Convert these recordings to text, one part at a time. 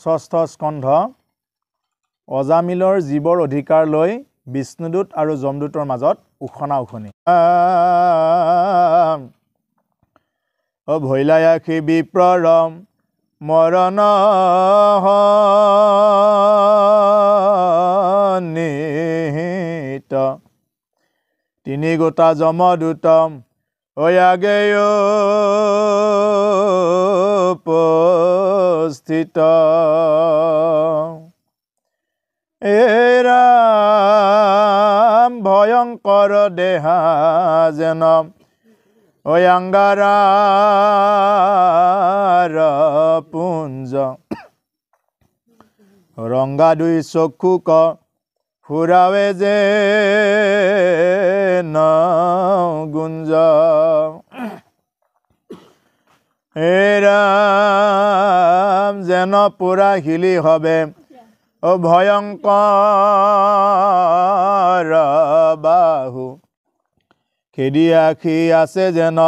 ষষ্ঠ স্কন্ধ অজামিলৰ জীৱৰ অধিকাৰ লৈ বিষ্ণুদূত আৰু যমদূতৰ মাজত উখনা উখনি ভৈলায়াখি বিপ্ৰৰ মৰণ নিহিত তিনি গোটা যমদূতম অয়াগে উপস্থিত এৰাম ভয়ংকৰ দেহা যেন অয়াংগাৰাৰ পুঞ্জ ৰংগা দুই চকুক ফুৰাৱে যে গুঞ্জ এৰাম যেন পুৰা হিলি হবে ভয়ংকৰ বাহু খেদি আখি আছে যেন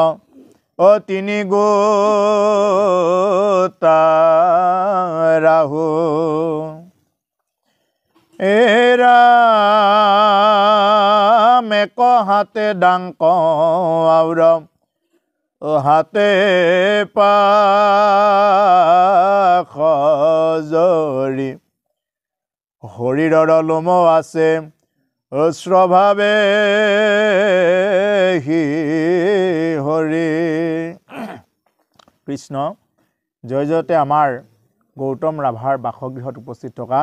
তিনি গোটা ৰাহু এৰাম এক হাতে ডাংক আউৰ হাতে পাখজৰি শৰীৰৰ লোম আছে স্বভাৱে হি হৰি কৃষ্ণ জয় জয়তে আমাৰ গৌতম ৰাভাৰ বাসগৃহত উপস্থিত থকা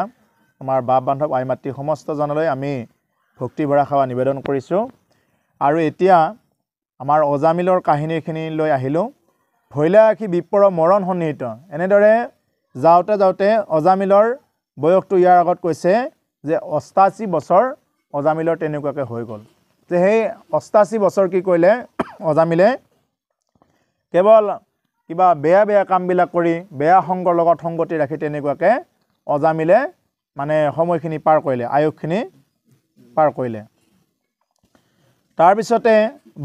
আমাৰ বাপ বান্ধৱ আই মাতৃ সমস্ত জনলৈ আমি ভক্তি ভৰা সেৱা নিবেদন কৰিছোঁ আৰু এতিয়া আমাৰ অজামিলৰ কাহিনীখিনি লৈ আহিলোঁ ভৈলায়াখি বিপ্ৰৰ মৰণ সন্নিহিত এনেদৰে যাওঁতে যাওঁতে অজামিলৰ বয়সটো ইয়াৰ আগত কৈছে যে ৮৮ বছৰ অজামিলৰ তেনেকুৱাকৈ হৈ গ'ল যে সেই ৮৮ বছৰ কি কৰিলে অজামিলে কেৱল কিবা বেয়া বেয়া কামবিলাক কৰি বেয়া সংগৰ লগত সংগতি ৰাখি তেনেকুৱাকৈ অজামিলে মানে সময়খিনি পাৰ কৰিলে আয়ুসখিনি পাৰ কৰিলে তাৰপিছতে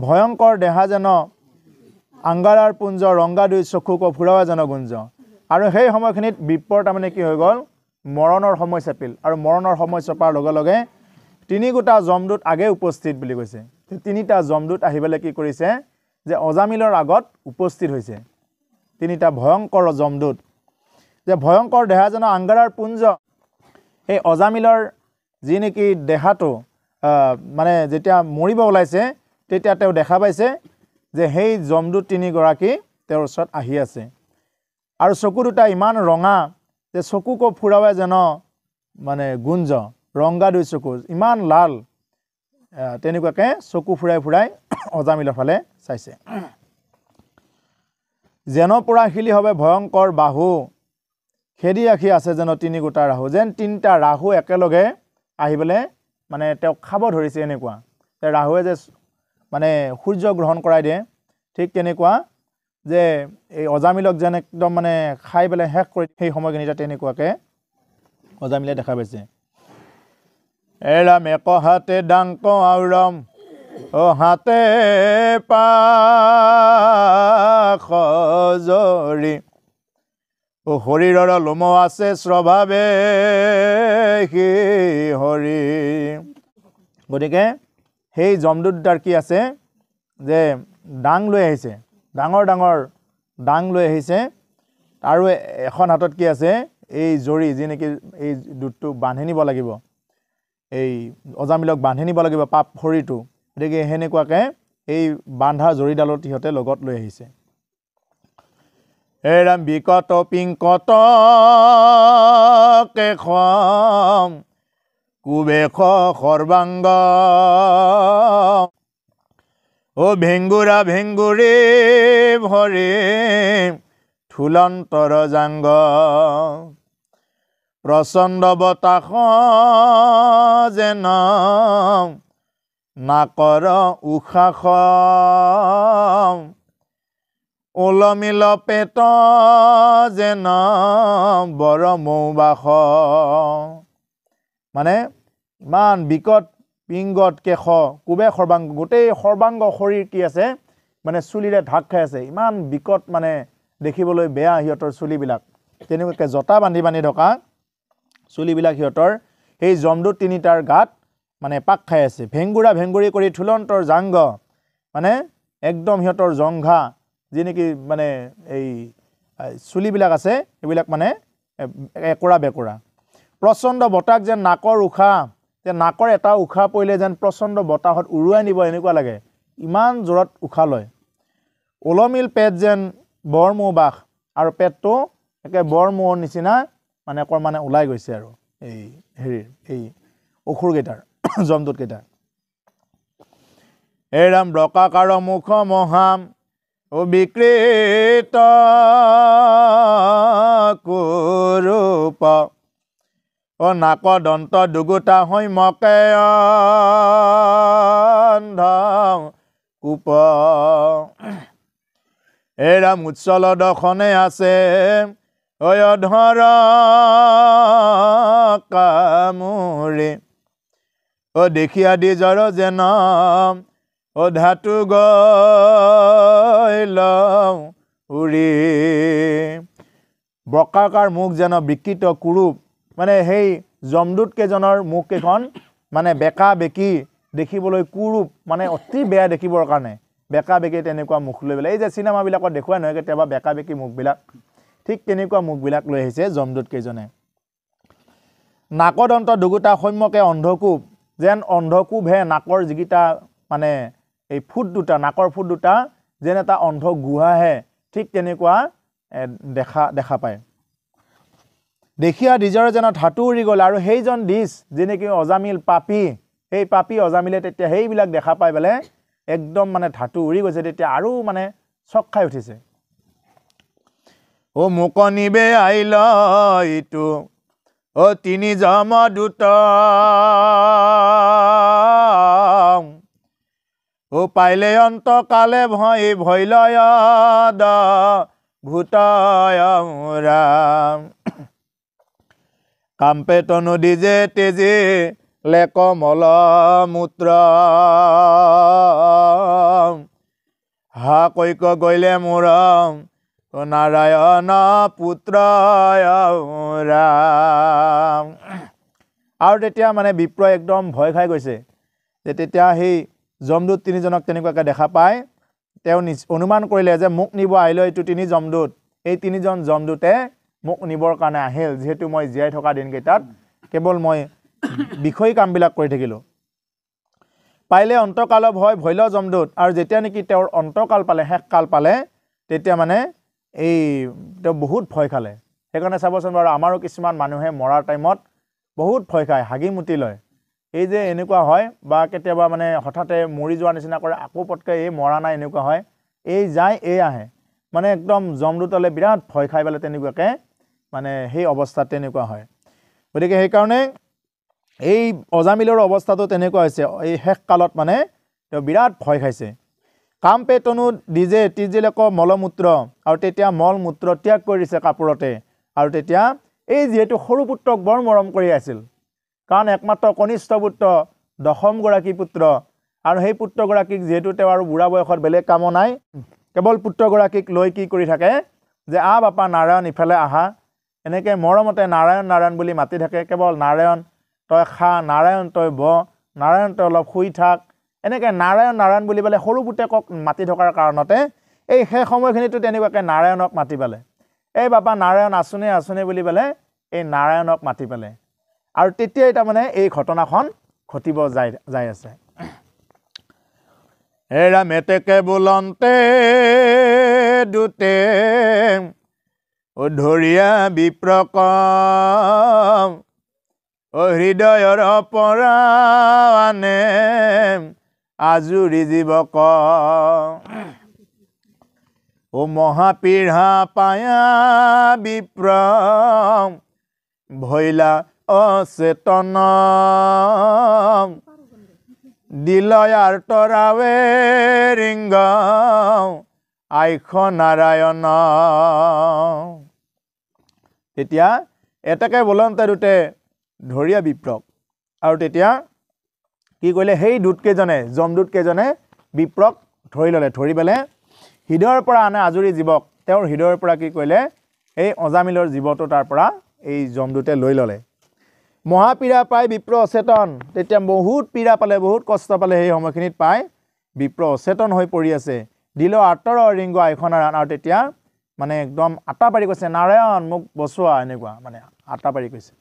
ভয়ংকৰ দেহা যেন আংগাৰাৰ পুঞ্জ ৰংগা দুই চকুক ফুৰাৱা যেন গুঞ্জ আৰু সেই সময়খিনিত বিপ্ৰৰ তাৰমানে কি হৈ গ'ল মৰণৰ সময় চাপিল আৰু মৰণৰ সময় চপাৰ লগে লগে তিনি গোটা যমদূত আগে উপস্থিত বুলি কৈছে তিনিটা যমদূত আহি পেলাই কি কৰিছে যে অজামিলৰ আগত উপস্থিত হৈছে তিনিটা ভয়ংকৰ যমদূত যে ভয়ংকৰ দেহা যেন আংগাৰাৰ পুঞ্জ এই অজামিলৰ যি নেকি দেহাটো মানে যেতিয়া মৰিব ওলাইছে তেতিয়া তেওঁ দেখা পাইছে যে সেই যমদূত তিনিগৰাকী তেওঁৰ ওচৰত আহি আছে আৰু চকু দুটা ইমান ৰঙা যে চকুক ফুৰাৱে যেন মানে গুঞ্জ ৰংগা দুই চকু ইমান লাল তেনেকুৱাকৈ চকু ফুৰাই ফুৰাই অজামিলৰ ফালে চাইছে যেন পুৰা শিলি হবে ভয়ংকৰ বাহু খেদি আখি আছে যেন তিনি গোটা ৰাহু যেন তিনিটা ৰাহু একেলগে আহি পেলাই মানে তেওঁক খাব ধৰিছে এনেকুৱা ৰাহুৱে যে মানে সূৰ্য গ্ৰহণ কৰাই দিয়ে ঠিক তেনেকুৱা যে এই অজামিলক যেন একদম মানে খাই পেলাই শেষ কৰি সেই সময়খিনিতে তেনেকুৱাকৈ অজামিলে দেখা পাইছে এৰাম এক হাতে ডাংক আউৰম হাতে পাখজৰি শৰীৰৰ লোম আছে স্বভাৱে হি হৰি গতিকে সেই যমদূত দুটাৰ কি আছে যে ডাং লৈ আহিছে ডাঙৰ ডাঙৰ ডাং লৈ আহিছে আৰু এখন হাতত কি আছে এই জৰি যি নেকি এই দুটটো বান্ধি নিব লাগিব এই অজামিলক বান্ধি নিব লাগিব পাপ শৰীৰটো গতিকে সেনেকুৱাকৈ এই বান্ধা জৰিডালত সিহঁতে লগত লৈ আহিছে এৰাম বিকট পিংকত কেশম কুবেশ সৰ্বাংগ ভেংগুৰা ভেংগুৰি ভৰি থুলন্তৰ জাংগ প্ৰচণ্ড বতাহ যেন নাকৰ উশাহ ওলমিল পেট যেন বৰ মৌবাস মানে ইমান বিকট পিংগত কেশ কুবে সৰ্বাংগ গোটেই সৰ্বাংগ শৰীৰ কি আছে মানে চুলিৰে ঢাক খাই আছে ইমান বিকট মানে দেখিবলৈ বেয়া সিহঁতৰ চুলিবিলাক তেনেকুৱাকৈ জটা বান্ধি বান্ধি থকা চুলিবিলাক সিহঁতৰ সেই যমদূত তিনিটাৰ গাত মানে পাক খাই আছে ভেংগুৰা ভেংগুৰি কৰি থুলন্তৰ জাংগ মানে একদম সিহঁতৰ জংঘা যি নেকি মানে এই চুলিবিলাক আছে এইবিলাক মানে একৰা বেকৰা প্ৰচণ্ড বতাহ যেন নাকৰ উশাহ যে নাকৰ এটা উশাহ পৰিলে যেন প্ৰচণ্ড বতাহত উৰুৱাই নিব এনেকুৱা লাগে ইমান জোৰত উশাহ লয় ওলমিল পেট যেন বৰমৌ বাস আৰু পেটটো একে বৰমৌৰ নিচিনা মানে অকণমান ওলাই গৈছে আৰু এই হেৰিৰ এই অসুৰকেইটাৰ যমদূতকেইটাৰ এৰাম ব্ৰকাকাৰ মুখ মহাম ও বিকৃত কুৰূপ ও নাক দন্ত দুগুটা হৈ মকে অন্ধ কূপ এৰাম উচ্চল দখনে আছে অধৰ কামুৰে ও দেখি আদি জৰ যেন ও ধাতু গল উৰি বক্ৰাকাৰ মুখ যেন বিকৃত কুৰূপ মানে সেই যমদূত কেইজনৰ মুখ কেইখন মানে বেকা বেকি দেখিবলৈ কুৰূপ মানে অতি বেয়া দেখিবৰ কাৰণে বেকা বেকি তেনেকুৱা মুখ লৈ পেলাই এই যে চিনেমাবিলাকত দেখুৱাই নহয় কেতিয়াবা বেকা বেকি মুখবিলাক ঠিক তেনেকুৱা মুখবিলাক লৈ আহিছে যমদূত কেইজনে নাকদন্ত দুগুটা সন্মুখে অন্ধকূপ যেন অন্ধকূপহে নাকৰ যিকেইটা মানে এই ফুট দুটা নাকৰ ফুট দুটা যেন এটা অন্ধ গুহাহে ঠিক তেনেকুৱা দেখা পায় দেখিয়া দিজৰ যেন ধাতু উৰি গ'ল আৰু সেইজন দিছ যেনেকৈ অজামিল পাপী সেই পাপী অজামিলে তেতিয়া সেইবিলাক দেখা পাই পেলাই একদম মানে ধাতু উৰি গৈছে তেতিয়া আৰু মানে চক খাই উঠিছে ও মুকনিবে আইল ইটো ও তিনি যমদূত ও পাইলে অন্তকালে ভয় ভৈলয় ভূতয় ৰাম কাম্পে তনু দিজে তেজে লেক মল মূত্ৰ হা কৈক গৈলে মোৰ নাৰায়ণ পুত্ৰ ৰাম আৰু তেতিয়া মানে বিপ্ৰ একদম ভয় খাই গৈছে যে তেতিয়া সেই যমদূত তিনিজনক তেনেকুৱাকৈ দেখা পায় তেওঁ অনুমান কৰিলে যে মোক নিব আহিলে এইটো তিনি যমদূত এই তিনিজন যমদূতে মোক নিবৰ কাৰণে আহিল যিহেতু মই জীয়াই থকা দিনকেইটাত কেৱল মই বিষয় কামবিলাক কৰি থাকিলোঁ পাইলে অন্তকাল ভয় ভৈল যমদূত আৰু যেতিয়া নেকি তেওঁৰ অন্তকাল পালে শেষকাল পালে তেতিয়া মানে এই তেওঁ বহুত ভয় খালে সেইকাৰণে চাবচোন বাৰু আমাৰো কিছুমান মানুহে মৰাৰ টাইমত বহুত ভয় খায় হাগি মুতি লয় এই যে এনেকুৱা হয় বা কেতিয়াবা মানে হঠাতে মৰি যোৱাৰ নিচিনা কৰে আকৌ পটকৈ এই মৰা নাই এনেকুৱা হয় এই যায় এই আহে মানে একদম যমদূতলে বিৰাট ভয় খাই পেলাই তেনেকুৱাকৈ মানে সেই অৱস্থাত তেনেকুৱা হয় গতিকে সেইকাৰণে এই অজামিলৰ অৱস্থাটো তেনেকুৱা হৈছে এই শেষকালত মানে তেওঁ বিৰাট ভয় খাইছে কাম্পে তনু দিজে তিজিলেক মলমূত্ৰ আৰু তেতিয়া মল মূত্ৰ ত্যাগ কৰিছে কাপোৰতে আৰু তেতিয়া এই যিহেতু সৰু পুত্ৰক বৰ মৰম কৰি আছিল কাৰণ একমাত্ৰ কনিষ্ঠ পুত্ৰ দশমগৰাকী পুত্ৰ আৰু সেই পুত্ৰগৰাকীক যিহেতু তেওঁ আৰু বুঢ়া বয়সত বেলেগ কাম নাই কেৱল পুত্ৰগৰাকীক লৈ কি কৰি থাকে যে বাপা নাৰায়ণ ইফালে আহা এনেকৈ মৰমতে নাৰায়ণ নাৰায়ণ বুলি মাতি থাকে কেৱল নাৰায়ণ তই খা নাৰায়ণ তই নাৰায়ণ তই অলপ শুই থাক এনেকৈ নাৰায়ণ নাৰায়ণ বুলি পেলাই সৰু পুতেকক মাতি থকাৰ কাৰণতে এই সেই সময়খিনিতো তেনেকুৱাকৈ নাৰায়ণক মাতি পেলে এই বাপা নাৰায়ণ আঁচনি আঁচনি বুলি পেলাই এই নাৰায়ণক মাতি পেলে আৰু তেতিয়াই তাৰমানে এই ঘটনাখন ঘটিব যাই আছে এৰা মেটেকে বোলন্তে দুতে ধৰিয়া বিপ্ৰক হৃদয়ৰ পৰা আনে আজুৰি জীৱক মহাপীড়া পায়া বিপ্ৰ ভৈলা অচেতন দিলয়াৰ তৰাৱে ৰিংগ আইখ নাৰায়ণ তেতিয়া এটাকে বলন্তে দুটে ধৰিয়া বিপ্ৰক আৰু তেতিয়া কি কৰিলে সেই দূতকেইজনে যমদূতকেইজনে বিপ্ৰক ধৰি ল'লে ধৰি পেলাই হৃদয়ৰ পৰা আনে আজৰি জীৱক তেওঁৰ হৃদয়ৰ পৰা কি কৰিলে এই অজামিলৰ জীৱটো তাৰ পৰা এই যমদূতে লৈ ল'লে মহাপীড়া পাই বিপ্ৰ অচেতন তেতিয়া বহুত পীড়া পালে বহুত কষ্ট পালে সেই সময়খিনিত পাই বিপ্ৰ অচেতন হৈ পৰি আছে দিল আঁতৰ ৰিংগ আইখনাৰ আৰু তেতিয়া মানে একদম আটা পাৰি কৈছে নাৰায়ণ মোক বচোৱা এনেকুৱা মানে আটা পাৰি কৈছে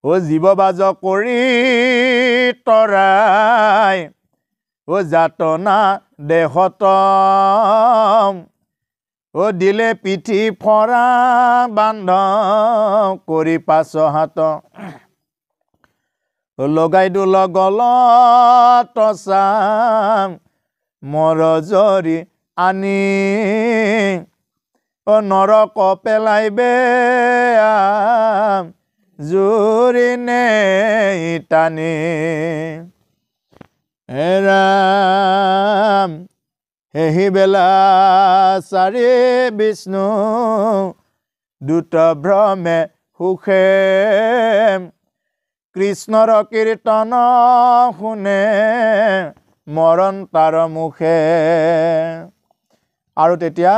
ও জীৱ বাজ কৰি তৰাই ও যাতনা দেহত ও দিলে পিঠি ফৰা বান্ধ কৰি পাছ হাত লগাই দোল গলত চাম মৰ জৰি আনি ও নৰক পেলাইবে জুৰি নে টানি ৰাম হেহি বেলা চাৰি বিষ্ণু দুত ভ্ৰমে সুখে কৃষ্ণৰ কীৰ্তন শুনে মৰণ তাৰ মুখে আৰু তেতিয়া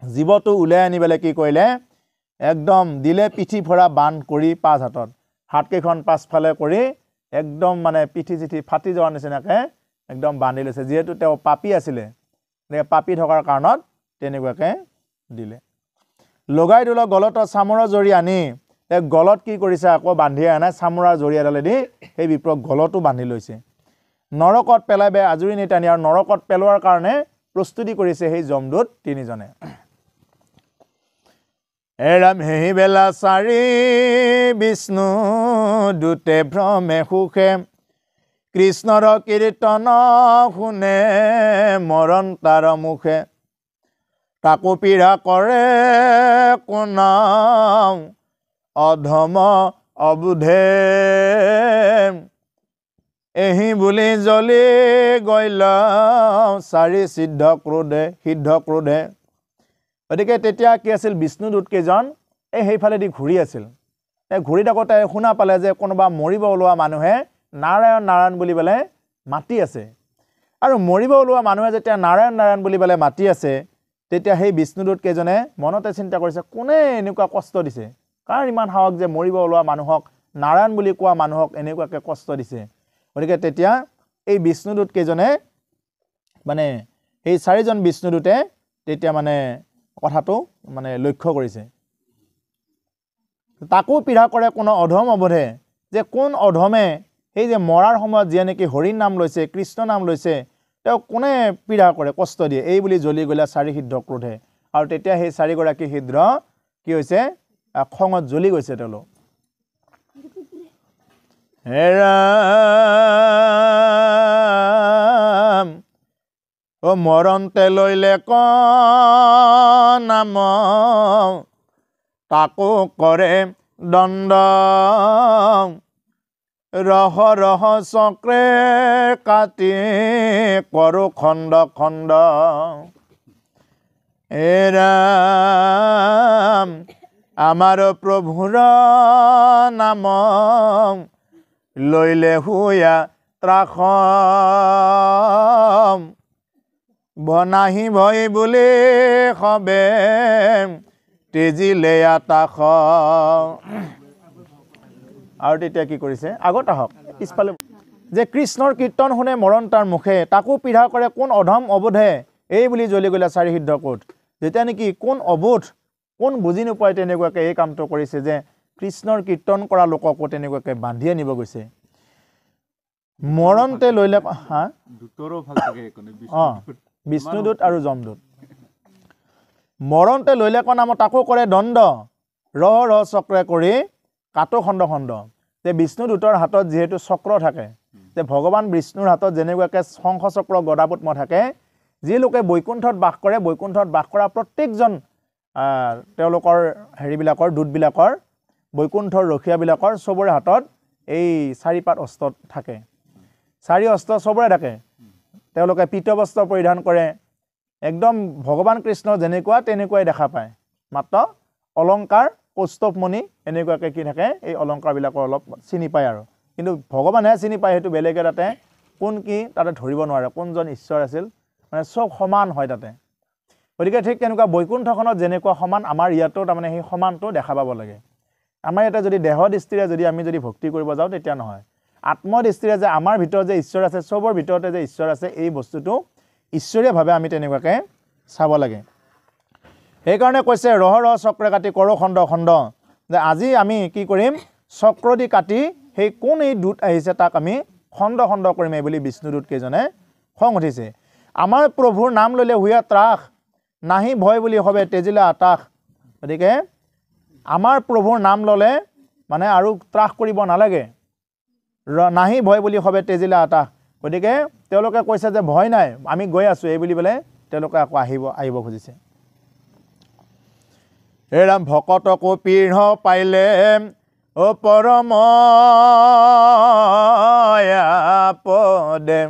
জীৱটো উলাই আনিবলৈ কি কৰিলে একদম দিলে পিঠি ফৰা বান্ধ কৰি পাঁচ হাতত হাতকেইখন পাছফালে কৰি একদম মানে পিঠি চিঠি ফাটি যোৱাৰ নিচিনাকৈ একদম বান্ধি লৈছে যিহেতু তেওঁ পাপী আছিলে পাপী থকাৰ কাৰণত তেনেকুৱাকৈ দিলে লগাই দোল গলত চামৰৰ জৰি আনি গলত কি কৰিছে আকৌ বান্ধি আনে চামৰাৰ জৰি এডালে দি সেই বিপ্ৰক গলতো বান্ধি লৈছে নৰকত পেলাইবে আজৰি নিটানি আৰু নৰকত পেলোৱাৰ কাৰণে প্ৰস্তুতি কৰিছে সেই যমদূত তিনিজনে এৰাম হেহি বেলা চাৰি বিষ্ণু দুতে ভ্ৰমে সুখে কৃষ্ণৰ কীৰ্তন শুনে মৰণ তাৰ মুখে তাকো পীড়া কৰে কোন অধম অবুধে এহি বুলি জ্বলি গইল চাৰি সিদ্ধ ক্ৰোধে গতিকে তেতিয়া কি আছিল বিষ্ণুদূত কেইজন এই সেইফালেদি ঘূৰি আছিল ঘূৰি থাকোঁতে শুনা পালে যে কোনোবা মৰিব ওলোৱা মানুহে নাৰায়ণ নাৰায়ণ বুলি পেলাই মাতি আছে আৰু মৰিব ওলোৱা মানুহে যেতিয়া নাৰায়ণ নাৰায়ণ বুলি পেলাই মাতি আছে তেতিয়া সেই বিষ্ণুদূত কেইজনে মনতে চিন্তা কৰিছে কোনে এনেকুৱা কষ্ট দিছে কাৰ ইমান সাহস যে মৰিব ওলোৱা মানুহক নাৰায়ণ বুলি কোৱা মানুহক এনেকুৱাকৈ কষ্ট দিছে গতিকে তেতিয়া এই বিষ্ণুদূত কেইজনে মানে এই চাৰিজন বিষ্ণুদূতে তেতিয়া মানে কথাটো মানে লক্ষ্য কৰিছে তাকো পীড়া কৰে কোনো অধম অবধে যে কোন অধমে এই যে মৰাৰ সময়ত যিয়ে নেকি হৰিৰ নাম লৈছে কৃষ্ণ নাম লৈছে তেওঁ কোনে পীড়া কৰে কষ্ট দিয়ে এই বুলি জ্বলি গ'লে চাৰি সিদ্ধ ক্ৰোধে আৰু তেতিয়া সেই চাৰিগৰাকী সিদ্ধ কি হৈছে খঙত জ্বলি গৈছে তেওঁলোক হেৰাম ও মৰণতে লৈলে ক নাম তাকো কৰে দণ্ড ৰহ ৰহ চক্ৰে কাটি কৰো খণ্ড খণ্ড এৰাম আমাৰ প্ৰভুৰ নাম লইলে হুয়া ত্ৰাস বনাহি ভয় বুলি সবে তেজিলে আতাস আৰু তেতিয়া কি কৰিছে আগত আহক পিছফালে যে কৃষ্ণৰ কীৰ্তন শুনে মৰণ তাৰ মুখে তাকো পীড়া কৰে কোন অধম অবোধে এই বুলি জ্বলি গ'লে চাৰি সিদ্ধ ক্ৰোধ যেতিয়া নেকি কোন অবোধ কোন বুজি নোপায় তেনেকুৱাকৈ এই কামটো কৰিছে যে কৃষ্ণৰ কীৰ্তন কৰা লোককো তেনেকুৱাকৈ বান্ধি আনিব গৈছে মৰণতে লৈলে হা দুটৰো ভাল থাকে বিষ্ণুদূত আৰু যমদূত মৰণতে লৈলে ক নাম তাকো কৰে দণ্ড ৰহ ৰহ চক্ৰে কৰি কাটো খণ্ড খণ্ড যে বিষ্ণুদূতৰ হাতত যিহেতু চক্ৰ থাকে যে ভগৱান বিষ্ণুৰ হাতত যেনেকুৱাকৈ শংখ চক্ৰ গদাপদ্ম থাকে যি লোকে বৈকুণ্ঠত বাস কৰে বৈকুণ্ঠত বাস কৰা প্ৰত্যেকজন তেওঁলোকৰ হেৰিবিলাকৰ দূতবিলাকৰ বৈকুণ্ঠৰ ৰখীয়াবিলাকৰ চবৰে হাতত এই চাৰিপাত অস্ত্ৰ থাকে চাৰি অস্ত্ৰ চবৰে থাকে তেওঁলোকে পীত বস্ত্ৰ পৰিধান কৰে একদম ভগৱান কৃষ্ণ যেনেকুৱা তেনেকুৱাই দেখা পায় মাত্ৰ অলংকাৰ কৌস্তভমণি এনেকুৱাকৈ কি থাকে এই অলংকাৰবিলাকৰ অলপ চিনি পায় আৰু কিন্তু ভগৱানেহে চিনি পায় সেইটো বেলেগে তাতে কোন কি তাতে ধৰিব নোৱাৰে কোনজন ঈশ্বৰ আছিল মানে চব সমান হয় তাতে গতিকে ঠিক তেনেকুৱা বৈকুণ্ঠখনত যেনেকুৱা সমান আমাৰ ইয়াতো তাৰমানে সেই সমানটো দেখা পাব লাগে আমাৰ ইয়াতে যদি দেহ দৃষ্টিৰে যদি আমি যদি ভক্তি কৰিব যাওঁ তেতিয়া নহয় আত্মদৃষ্টিৰে যে আমাৰ ভিতৰত যে ঈশ্বৰ আছে সবৰ ভিতৰতে যে ঈশ্বৰ আছে এই বস্তুটো ঈশ্বৰীয়ভাৱে আমি তেনেকুৱাকে চাব লাগে সেইকাৰণে কৈছে ৰহ ৰহ চক্ৰ কাটি কৰ খণ্ড খণ্ড যে আজি আমি কি কৰিম চক্ৰ দি কাটি সেই কোন এই দূত আহিছে তাক আমি খণ্ড খণ্ড কৰিম এই বুলি বিষ্ণুদূত কেইজনে খং উঠিছে আমাৰ প্ৰভুৰ নাম ললে হুয়া ত্ৰাস নাহি ভয় বুলি হবে তেজিলা আতাস গতিকে আমাৰ প্ৰভুৰ নাম ললে মানে আৰু ত্ৰাস কৰিব নালাগে নাহি ভয় বুলি হবে তেজিলা আতাস গতিকে তেওঁলোকে কৈছে যে ভয় নাই আমি গৈ আছো এই বুলি বলে তেওঁলোকে আকৌ আহিব খুজিছে এৰাম ভকতকো পীঢ় পাইলে ও পৰম পদে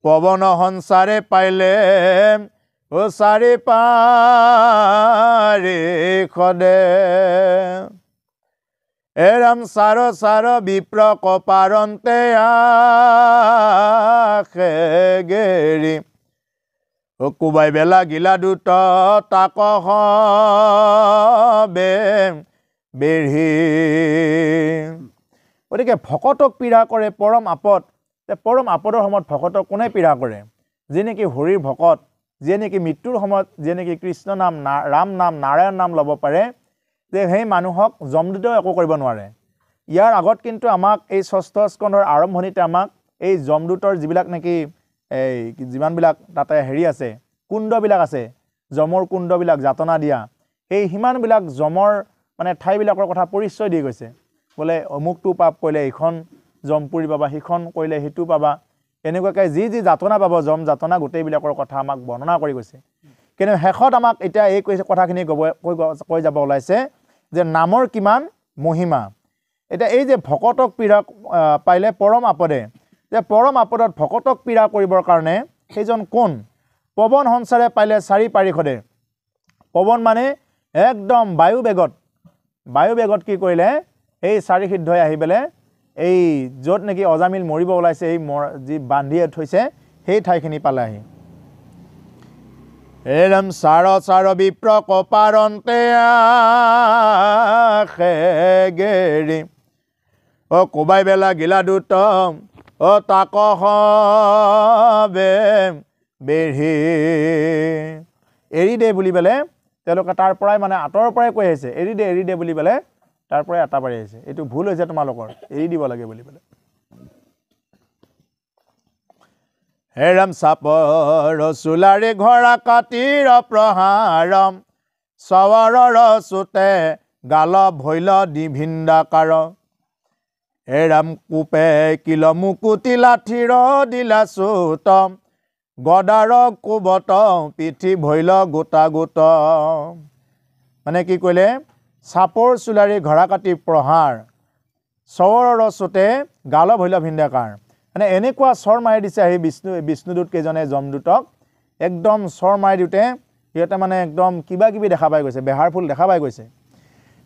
পৱন সংসাৰে পাইলে ও চাৰি পাৰি খদে এৰাম চাৰ চাৰ বিপ্ৰ কপাৰন্তে আখে গেৰি ও কুবাই বেলা গিলা দুট তাক বে বেঢ়ি গতিকে ভকতক পীড়া কৰে পৰম আপদ পৰম আপদৰ সময়ত ভকতক কোনে পীড়া কৰে যে নেকি হৰিৰ ভকত যে নেকি মৃত্যুৰ সময়ত যে নেকি কৃষ্ণ নাম ৰাম নাম নাৰায়ণ নাম ল'ব পাৰে যে সেই মানুহক যমদূতেও একো কৰিব নোৱাৰে ইয়াৰ আগত কিন্তু আমাক এই ষষ্ঠ স্কন্ধৰ আৰম্ভণিতে আমাক এই যমদূতৰ যিবিলাক নেকি এই যিমানবিলাক তাতে হেৰি আছে কুণ্ডবিলাক আছে যমৰ কুণ্ডবিলাক যাতনা দিয়া এই সিমানবিলাক যমৰ মানে ঠাইবিলাকৰ কথা পৰিচয় দি গৈছে বোলে অমুকটো পাপ কৰিলে এইখন যমপুৰি পাবা সিখন কৰিলে সিটো পাবা এনেকুৱাকৈ যি যি যাতনা পাব যম যাতনা গোটেইবিলাকৰ কথা আমাক বৰ্ণনা কৰি গৈছে কিন্তু শেষত আমাক এতিয়া এই কথাখিনি কৈ যাব ওলাইছে যে নামৰ কিমান মহিমা এতিয়া এই যে ভকতক পীড়া পাইলে পৰম আপদে যে পৰম আপদত ভকতক পীড়া কৰিবৰ কাৰণে সেইজন কোন পৱন সংসাৰে পাইলে চাৰি পাৰিষদে পৱন মানে একদম বায়ু বেগত কি কৰিলে এই চাৰি সিদ্ধই আহি পেলাই এই য'ত নেকি অজামিল মৰিব ওলাইছে এই যি বান্ধিয়ে থৈছে সেই ঠাইখিনি পালে আহি এৰম চাৰ চাৰ বিপ্ৰ কপাৰন্তে আখে গেৰি ও কোবাই বেলা গিলা দুট ও তাক বে বেঢ়ি এৰি দে বুলি পেলে তেওঁলোকে তাৰ পৰাই মানে আঁতৰৰ পৰাই কৈ আহিছে এৰি দে বুলি পেলে তাৰ পৰাই আটা পাৰি আহিছে এইটো ভুল হৈছে তোমালোকৰ এৰি দিব লাগে বুলি পেলে হেৰাম চাপৰ চুলাৰে ঘৰা কাটিৰ প্ৰহাৰম সৱৰৰ চুতে গাল ভৈল দিভিন্দাকাৰ হেৰাম কোপে কিল মুকুতি লাঠিৰ দিলা চুত গদাৰ কোবত পিঠি ভৈল গোটা গোট মানে কি কইলে চাপৰ চুলাৰি ঘৰা কাটি প্ৰহাৰ সৱৰৰ চুতে গাল ভৈল ভিন্দাকাৰ মানে এনেকুৱা চৰ মাৰি দিছে আহি বিষ্ণুদূত কেইজনে যমদূতক একদম চৰ মাৰি দিওঁতে সিহঁতে মানে একদম কিবা কিবি দেখা পাই গৈছে বেহাৰ ফুল দেখা পাই গৈছে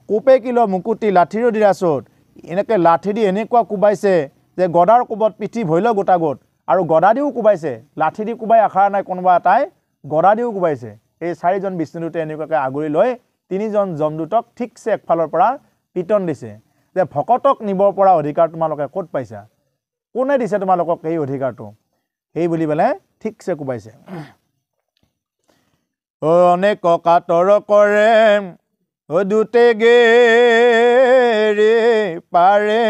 কোপে কিলো মুকুটি লাঠিৰো দিলা চুত এনেকৈ লাঠি দি এনেকুৱা কোবাইছে যে গদাৰ কোবত পিঠি ভৈল গোটা গোট আৰু গদা দিও কোবাইছে লাঠি দি কোবাই আখাৰ নাই কোনোবা এটাই গদা দিও কোবাইছে এই চাৰিজন বিষ্ণুদূতে এনেকুৱাকৈ আগুৰি লৈ তিনিজন যমদূতক ঠিকছে একফালৰ পৰা পিটন দিছে যে ভকতক নিবৰ পৰা অধিকাৰ তোমালোকে ক'ত পাইছা কোনে দিছে তোমালোকক এই অধিকাৰটো সেই বুলি পেলাই ঠিকছে কোবাইছে অনেক কাতৰ কৰে দুতে গেৰে পাৰে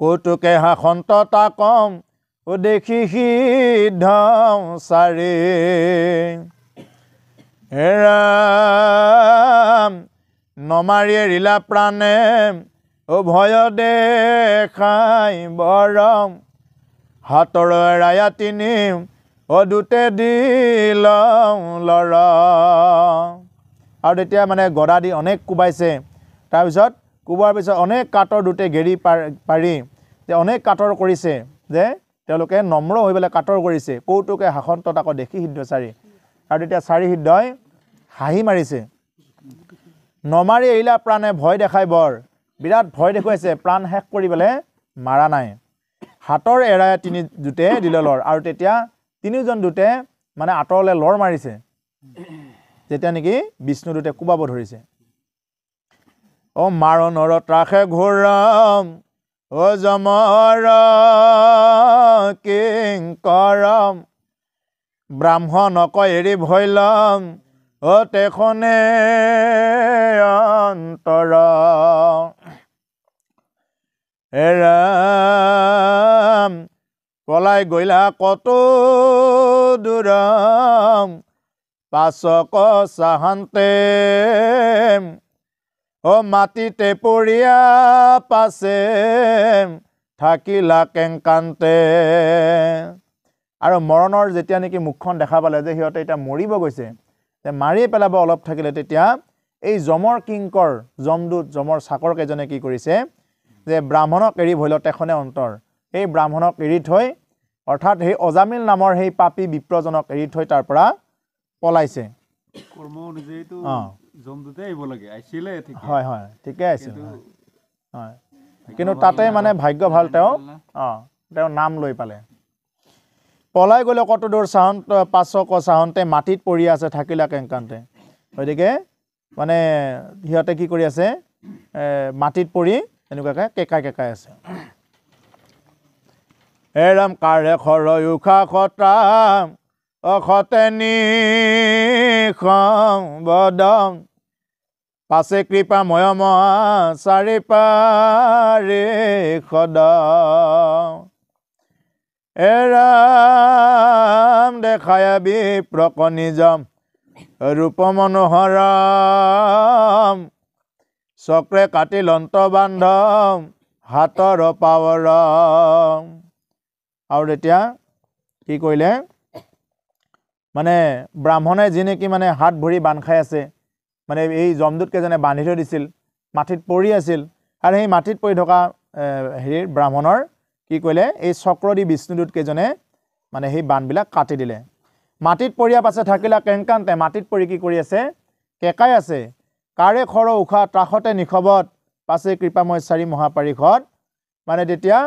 কৌতুকে হাসন্ত তাকম ও দেখি সিদ্ধ চাৰে হেৰাম নমাৰি এৰিলা প্ৰাণে ও ভয় দেখাই বৰম হাতৰ এৰায়া তিনি ও দুতে দিল লৰ আৰু তেতিয়া মানে গদা দি অনেক কোবাইছে তাৰপিছত কোবোৱাৰ পিছত অনেক কাটৰ দুটে গেৰি পাৰি যে অনেক কাটৰ কৰিছে যে তেওঁলোকে নম্ৰ হৈ পেলাই কাটৰ কৰিছে কৌতুকে হাসন্ত তাকো দেখি সিদ্ধ চাৰি আৰু তেতিয়া চাৰি সিদ্ধই হাঁহি মাৰিছে নমাৰি এৰিলা প্ৰাণে ভয় দেখাই বৰ বিৰাট ভয় দেখুৱাইছে প্ৰাণ শেষ কৰি পেলাই মাৰা নাই হাতৰ এৰাই তিনি দুটে দিলৰ আৰু তেতিয়া তিনিজন দুটে মানে আঁতৰলৈ লৰ মাৰিছে যেতিয়া নেকি বিষ্ণুদূতে কোবাব ধৰিছে ও মাৰণৰ ত্ৰাসে ঘোৰম ও যমৰ কিংকৰম ব্ৰাহ্মণক এৰি ভৈলম ও তেখনে অন্তৰ এৰাম পলাই গইলা কত দূৰম পাছক চাহান্তে ও মাটিতে পৰিয়া পাছে থাকিলা কেংকান্তে আৰু মৰণৰ যেতিয়া নেকি মুখখন দেখা পালে যে সিহঁতে এতিয়া মৰিব গৈছে যে মাৰি পেলাব অলপ থাকিলে তেতিয়া এই যমৰ কিংকৰ যমদূত যমৰ চাকৰ কেজনে কি কৰিছে যে ব্ৰাহ্মণক এৰি ভৈল তেখনে অন্তৰ এই ব্ৰাহ্মণক এৰি থৈ অৰ্থাৎ সেই অজামিল নামৰ সেই পাপী বিপ্ৰজনক এৰি থৈ তাৰ পৰা পলাইছে কৰ্ম অনুযায়ী তো যমদূতে আহিব লাগে আইছিলে ঠিক হয় হয় ঠিকে আছে হয় কিন্তু তাতে মানে ভাগ্য ভাল তেওঁ নাম লৈ পালে পলাই গ'লে কত দূৰ চাহন্ত পাছক চাহন্তে মাটিত পৰি আছে থাকিলা কেংকান্তে গতিকে মানে সিহঁতে কি কৰি আছে মাটিত পৰি এনেকুৱাকে কেকাই আছে এৰাম কাৰে খৰ উখা খতা অখতেনি বদম পাছে কৃপা ময়ম চাৰি পাৰি সদম এৰাম দেখায়া বিপ্ৰকনিজম ৰূপ মনোহৰম চক্ৰে কাটি লন্ত বান্ধম হাতৰ পাৱৰম আৰু তেতিয়া কি কৰিলে মানে ব্ৰাহ্মণে যি নেকি মানে হাত ভৰি বান্ধ খাই আছে মানে এই যমদূত কেজনে বান্ধি থৈ দিছিল মাটিত পৰি আছিল আৰু সেই মাটিত পৰি থকা হেৰিৰ ব্ৰাহ্মণৰ কি কৰিলে এই চক্ৰ দি বিষ্ণুদূত কেজনে মানে সেই বান্ধবিলাক কাটি দিলে মাটিত পৰিয়া পাছে থাকিলা কেংকান্তে মাটিত পৰি কি কৰি আছে কেকাই আছে কাৰে খৰ উখা ত্ৰাসতে নিখবত পাছে কৃপাময় চাৰি মহাপাৰিষদ মানে তেতিয়া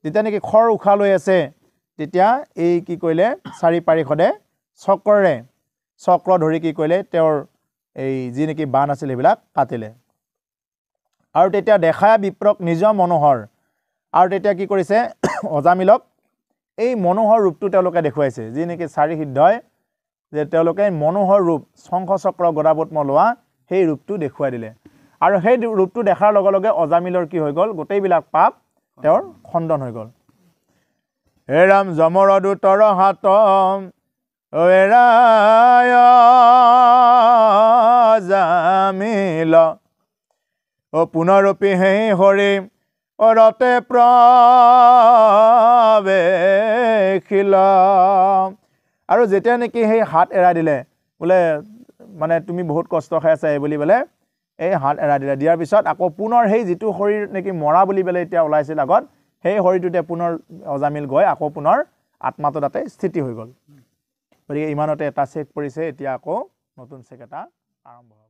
নেকি খৰ উখা লৈ আছে তেতিয়া এই কি কৰিলে চাৰি পাৰিষদে চক্ৰ ধৰি কি কৰিলে তেওঁৰ এই যি নেকি বান আছিল সেইবিলাক কাটিলে আৰু তেতিয়া দেখায়া বিপ্ৰক নিজ মনোহৰ আৰু তেতিয়া কি কৰিছে অজামিলক এই মনোহৰ ৰূপটো তেওঁলোকে দেখুৱাইছে যি নেকি চাৰি সিদ্ধই যে তেওঁলোকে মনোহৰ ৰূপ শংখ চক্ৰ গদাপদ্ম লোৱা সেই ৰূপটো দেখুৱাই দিলে আৰু সেই ৰূপটো দেখাৰ লগে লগে অজামিলৰ কি হৈ গ'ল গোটেইবিলাক পাপ তেওঁৰ খণ্ডন হৈ গ'ল এৰাম যমৰ দূতৰ হাতম এৰায় জামিল ও পুনৰূপী হেই হৰি ৰতে প্ৰৱেশিল আৰু যেতিয়া নেকি সেই হাত এৰাই দিলে বোলে মানে তুমি বহুত কষ্ট খাই আছা এই বুলি বোলে এই হাত এৰাই দিলে দিয়াৰ পিছত আকৌ পুনৰ সেই যিটো শৰীৰ নেকি মৰা বুলি পেলাই এতিয়া ওলাইছিল আগত সেই শৰীৰটোতে পুনৰ অজামিল গৈ আকৌ পুনৰ আত্মাটো তাতে স্থিতি হৈ গ'ল গতিকে ইমানতে এটা চেক পৰিছে এতিয়া আকৌ নতুন চেক এটা আৰম্ভ